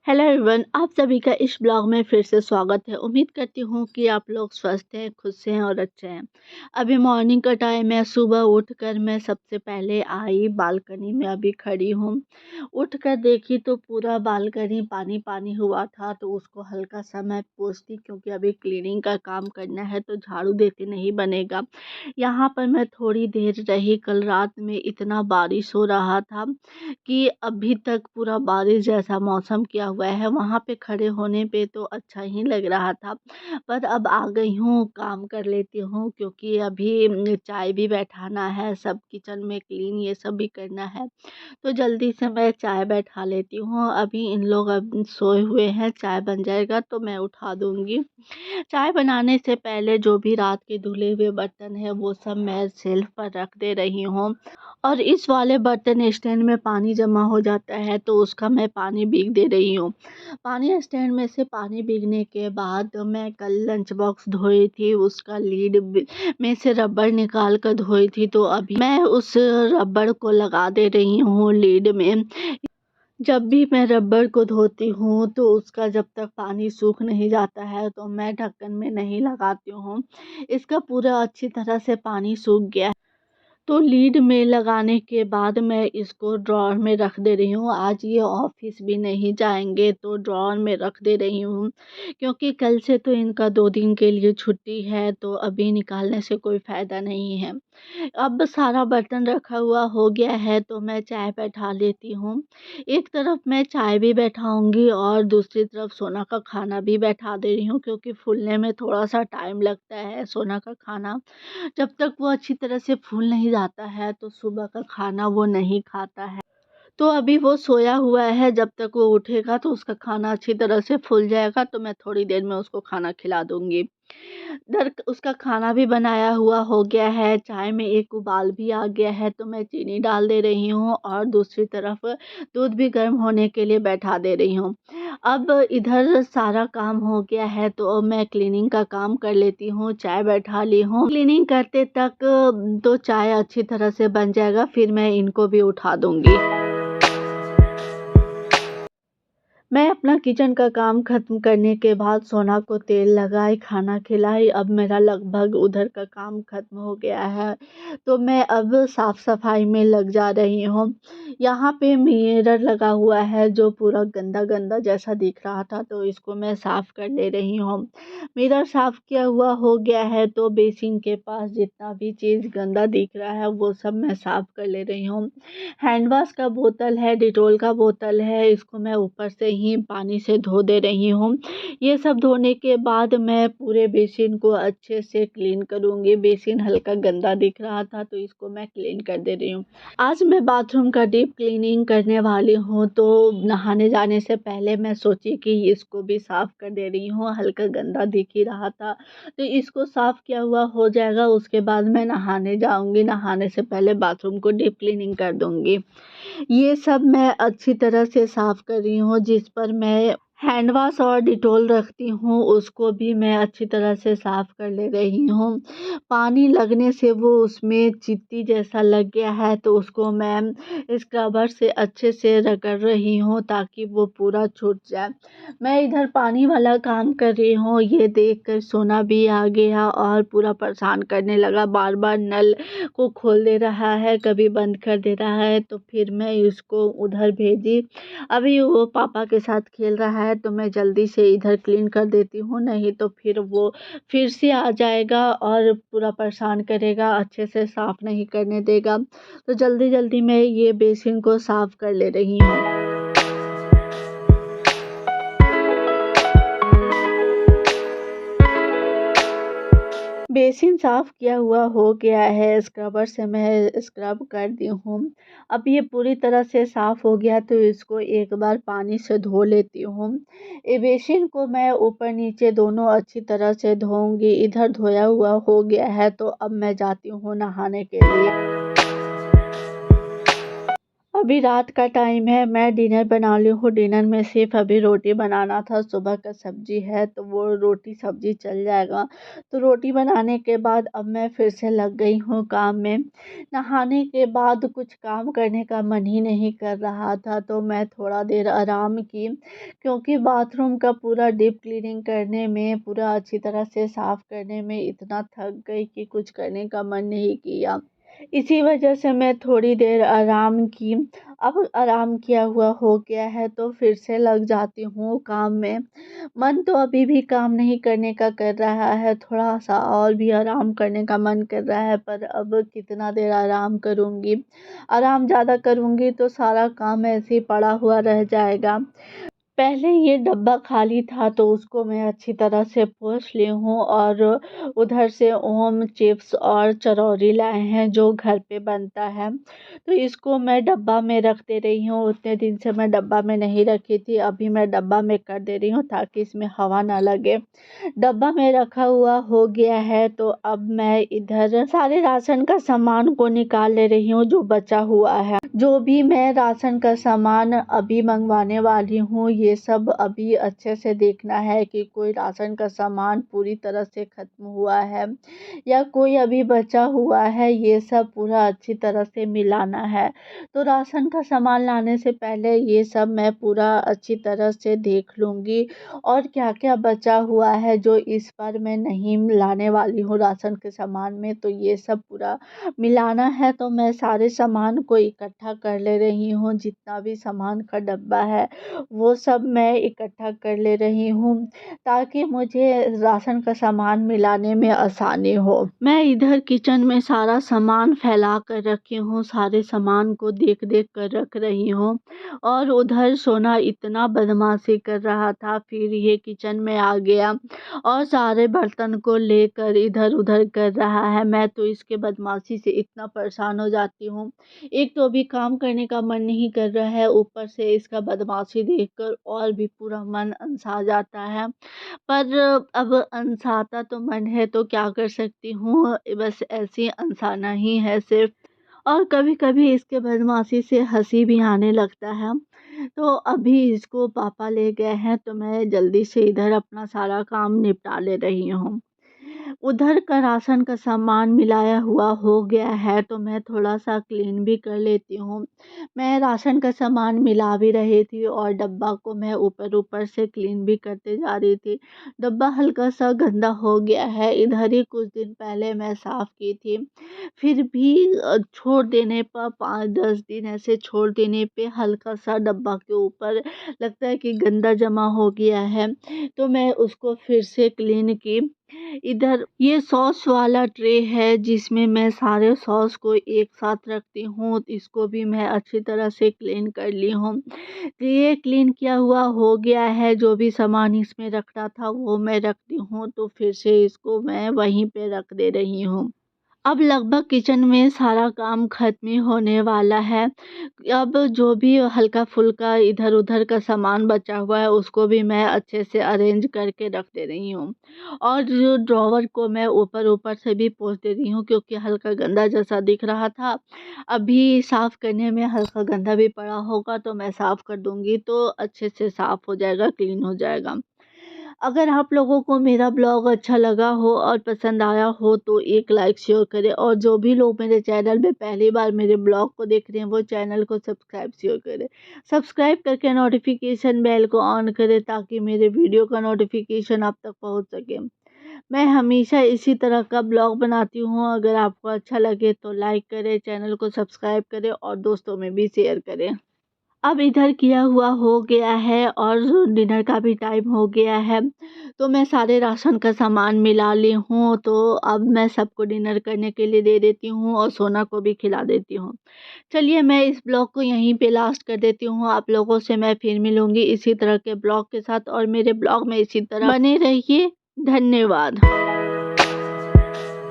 Hello everyone, आप सभी का इस ब्लॉग में फिर से स्वागत है। उम्मीद करती हूँ कि आप लोग स्वस्थ हैं, खुश हैं और अच्छे हैं। अभी मॉर्निंग का टाइम है। सुबह उठकर मैं सबसे पहले आई बालकनी में अभी खड़ी हूँ। उठकर देखी तो पूरा बालकनी पानी पानी हुआ था, तो उसको हल्का सा मैं पोंछती, क्योंकि अभी क्लीनिंग का काम करना है तो झाड़ू देके नहीं बनेगा। यहाँ पर मैं थोड़ी देर रही। कल रात में इतना बारिश हो रहा था कि अभी तक पूरा बारिश जैसा मौसम किया हुआ है। वहाँ पे खड़े होने पे तो अच्छा ही लग रहा था, पर अब आ गई हूँ, काम कर लेती हूँ, क्योंकि अभी चाय भी बैठाना है, सब किचन में क्लीन ये सब भी करना है। तो जल्दी से मैं चाय बैठा लेती हूँ। अभी इन लोग अब सोए हुए हैं, चाय बन जाएगा तो मैं उठा दूँगी। चाय बनाने से पहले जो भी रात के धुले हुए बर्तन है वो सब मैं शेल्फ पर रख दे रही हूँ। और इस वाले बर्तन स्टैंड में पानी जमा हो जाता है, तो उसका मैं पानी भीग दे रही हूँ। पानी स्टैंड में से पानी भीगने के बाद मैं कल लंच बॉक्स धोई थी, उसका में से रबड़ निकाल कर धोई थी, तो अभी मैं उस रबड़ को लगा दे रही हूँ लीड में। जब भी मैं रबड़ को धोती हूँ तो उसका जब तक पानी सूख नहीं जाता है तो मैं ढक्कन में नहीं लगाती हूँ। इसका पूरा अच्छी तरह से पानी सूख गया, तो लीड में लगाने के बाद मैं इसको ड्रॉअर में रख दे रही हूँ। आज ये ऑफिस भी नहीं जाएंगे तो ड्रॉअर में रख दे रही हूँ, क्योंकि कल से तो इनका 2 दिन के लिए छुट्टी है, तो अभी निकालने से कोई फ़ायदा नहीं है। अब सारा बर्तन रखा हुआ हो गया है तो मैं चाय बैठा लेती हूँ। एक तरफ मैं चाय भी बैठाऊँगी और दूसरी तरफ सोना का खाना भी बैठा दे रही हूँ, क्योंकि फूलने में थोड़ा-सा टाइम लगता है। सोना का खाना जब तक वो अच्छी तरह से फूल नहीं जाता है तो सुबह का खाना वो नहीं खाता है। तो अभी वो सोया हुआ है, जब तक वो उठेगा तो उसका खाना अच्छी तरह से फूल जाएगा, तो मैं थोड़ी देर में उसको खाना खिला दूँगी। इधर उसका खाना भी बनाया हुआ हो गया है, चाय में एक उबाल भी आ गया है, तो मैं चीनी डाल दे रही हूँ और दूसरी तरफ दूध भी गर्म होने के लिए बैठा दे रही हूँ। अब इधर सारा काम हो गया है तो अब मैं क्लीनिंग का काम कर लेती हूँ, चाय बैठा ली हूँ। क्लीनिंग करते तक तो चाय अच्छी तरह से बन जाएगा, फिर मैं इनको भी उठा दूँगी। मैं अपना किचन का काम ख़त्म करने के बाद सोना को तेल लगाई, खाना खिलाई। अब मेरा लगभग उधर का काम ख़त्म हो गया है, तो मैं अब साफ़-सफ़ाई में लग जा रही हूँ। यहाँ पे मिरर लगा हुआ है जो पूरा गंदा-गंदा जैसा दिख रहा था, तो इसको मैं साफ़ कर ले रही हूँ। मिरर साफ़ किया हुआ हो गया है तो बेसिन के पास जितना भी चीज़ गंदा दिख रहा है वो सब मैं साफ़ कर ले रही हूँ। हैंड वॉश का बोतल है, डेटॉल का बोतल है, इसको मैं ऊपर से ही पानी से धो दे रही हूँ। ये सब धोने के बाद मैं पूरे बेसिन को अच्छे से क्लीन करूँगी। बेसिन हल्का गंदा दिख रहा था तो इसको मैं क्लीन कर दे रही हूँ। आज मैं बाथरूम का डीप क्लीनिंग करने वाली हूँ, तो नहाने जाने से पहले मैं सोची कि इसको भी साफ़ कर दे रही हूँ। हल्का गंदा दिख ही रहा था, तो इसको साफ़ किया हुआ हो जाएगा, उसके बाद मैं नहाने जाऊँगी। नहाने से पहले बाथरूम को डीप क्लीनिंग कर दूँगी। ये सब मैं अच्छी तरह से साफ़ कर रही हूँ। जिस पर मैं हैंड वॉश और डेटॉल रखती हूँ उसको भी मैं अच्छी तरह से साफ़ कर ले रही हूँ। पानी लगने से वो उसमें चित्ती जैसा लग गया है, तो उसको मैं स्क्रबर से अच्छे से रगड़ रही हूँ ताकि वो पूरा छूट जाए। मैं इधर पानी वाला काम कर रही हूँ, ये देख कर सोना भी आ गया और पूरा परेशान करने लगा। बार-बार नल को खोल दे रहा है, कभी बंद कर दे रहा है, तो फिर मैं उसको उधर भेजी। अभी वो पापा के साथ खेल रहा है तो मैं जल्दी से इधर क्लीन कर देती हूँ, नहीं तो फिर वो फिर से आ जाएगा और पूरा परेशान करेगा, अच्छे से साफ़ नहीं करने देगा। तो जल्दी-जल्दी मैं ये बेसिन को साफ़ कर ले रही हूँ। बेसिन साफ़ किया हुआ हो गया है, स्क्रबर से मैं स्क्रब कर दी हूँ। अब ये पूरी तरह से साफ़ हो गया तो इसको एक बार पानी से धो लेती हूँ। ये बेसिन को मैं ऊपर-नीचे दोनों अच्छी तरह से धोऊँगी। इधर धोया हुआ हो गया है तो अब मैं जाती हूँ नहाने के लिए। अभी रात का टाइम है, मैं डिनर बना ली हूँ। डिनर में सिर्फ अभी रोटी बनाना था, सुबह का सब्जी है तो वो रोटी सब्जी चल जाएगा। तो रोटी बनाने के बाद अब मैं फिर से लग गई हूँ काम में। नहाने के बाद कुछ काम करने का मन ही नहीं कर रहा था, तो मैं थोड़ा देर आराम की, क्योंकि बाथरूम का पूरा डीप क्लीनिंग करने में, पूरा अच्छी तरह से साफ़ करने में इतना थक गई कि कुछ करने का मन नहीं किया। इसी वजह से मैं थोड़ी देर आराम की। अब आराम किया हुआ हो गया है तो फिर से लग जाती हूँ काम में। मन तो अभी भी काम नहीं करने का कर रहा है, थोड़ा-सा और भी आराम करने का मन कर रहा है, पर अब कितना देर आराम करूँगी। आराम ज़्यादा करूँगी तो सारा काम ऐसे ही पड़ा हुआ रह जाएगा। पहले ये डब्बा खाली था तो उसको मैं अच्छी तरह से पोंछ ली हूँ, और उधर से ओम चिप्स और चरौरी लाए हैं जो घर पे बनता है। तो इसको मैं डब्बा में रख दे रही हूँ, उतने दिन से मैं डब्बा में नहीं रखी थी, अभी मैं डब्बा में कर दे रही हूँ ताकि इसमें हवा ना लगे। डब्बा में रखा हुआ हो गया है तो अब मैं इधर सारे राशन का सामान को निकाल ले रही हूँ जो बचा हुआ है। जो भी मैं राशन का सामान अभी मंगवाने वाली हूँ, ये सब अभी अच्छे से देखना है कि कोई राशन का सामान पूरी तरह से ख़त्म हुआ है या कोई अभी बचा हुआ है, ये सब पूरा अच्छी तरह से मिलाना है। तो राशन का सामान लाने से पहले ये सब मैं पूरा अच्छी तरह से देख लूँगी, और क्या-क्या बचा हुआ है जो इस बार मैं नहीं लाने वाली हूँ राशन के सामान में, तो ये सब पूरा मिलाना है। तो मैं सारे सामान को इकट्ठा कर ले रही हूँ, जितना भी सामान का डब्बा है वो सब मैं इकट्ठा कर ले रही हूँ, ताकि मुझे राशन का सामान मिलाने में आसानी हो। मैं इधर किचन में सारा सामान फैला कर रखी हूँ, सारे सामान को देख-देख कर रख रही हूँ, और उधर सोना इतना बदमाशी कर रहा था, फिर ये किचन में आ गया और सारे बर्तन को लेकर इधर-उधर कर रहा है। मैं तो इसके बदमाशी से इतना परेशान हो जाती हूँ। एक तो अभी काम करने का मन नहीं कर रहा है, ऊपर से इसका बदमाशी देखकर और भी पूरा मन अनसा जाता है। पर अब अनसाता तो मन है तो क्या कर सकती हूँ, बस ऐसे ही अनसाना ही है सिर्फ़। और कभी-कभी इसके बदमाशी से हँसी भी आने लगता है। तो अभी इसको पापा ले गए हैं तो मैं जल्दी से इधर अपना सारा काम निपटा ले रही हूँ। उधर का राशन का सामान मिलाया हुआ हो गया है तो मैं थोड़ा-सा क्लीन भी कर लेती हूँ। मैं राशन का सामान मिला भी रही थी और डब्बा को मैं ऊपर-ऊपर से क्लीन भी करते जा रही थी। डब्बा हल्का-सा गंदा हो गया है, इधर ही कुछ दिन पहले मैं साफ़ की थी। फिर भी छोड़ देने पर 5-10 दिन ऐसे छोड़ देने पे हल्का-सा डब्बा के ऊपर लगता है कि गंदा जमा हो गया है, तो मैं उसको फिर से क्लीन की। इधर ये सॉस वाला ट्रे है जिसमें मैं सारे सॉस को एक साथ रखती हूँ, इसको भी मैं अच्छी तरह से क्लीन कर ली हूँ। तो ये क्लीन किया हुआ हो गया है, जो भी सामान इसमें रखना था वो मैं रखती हूँ, तो फिर से इसको मैं वहीं पे रख दे रही हूँ। अब लगभग किचन में सारा काम ख़त्म ही होने वाला है। अब जो भी हल्का-फुल्का इधर-उधर का सामान बचा हुआ है उसको भी मैं अच्छे से अरेंज करके रख दे रही हूँ। और जो ड्रॉवर को मैं ऊपर-ऊपर से भी पोंछ दे रही हूँ, क्योंकि हल्का गंदा जैसा दिख रहा था। अभी साफ़ करने में हल्का गंदा भी पड़ा होगा तो मैं साफ़ कर दूँगी तो अच्छे से साफ़ हो जाएगा, क्लीन हो जाएगा। अगर आप लोगों को मेरा ब्लॉग अच्छा लगा हो और पसंद आया हो तो एक लाइक शेयर करें, और जो भी लोग मेरे चैनल में पहली बार मेरे ब्लॉग को देख रहे हैं वो चैनल को सब्सक्राइब शेयर करें। सब्सक्राइब करके नोटिफिकेशन बेल को ऑन करें ताकि मेरे वीडियो का नोटिफिकेशन आप तक पहुंच सके। मैं हमेशा इसी तरह का ब्लॉग बनाती हूँ। अगर आपको अच्छा लगे तो लाइक करें, चैनल को सब्सक्राइब करें और दोस्तों में भी शेयर करें। अब इधर किया हुआ हो गया है और डिनर का भी टाइम हो गया है, तो मैं सारे राशन का सामान मिला ली हूँ, तो अब मैं सबको डिनर करने के लिए दे देती हूँ और सोना को भी खिला देती हूँ। चलिए मैं इस ब्लॉग को यहीं पे लास्ट कर देती हूँ। आप लोगों से मैं फिर मिलूँगी इसी तरह के ब्लॉग के साथ, और मेरे ब्लॉग में इसी तरह बने रहिए। धन्यवाद।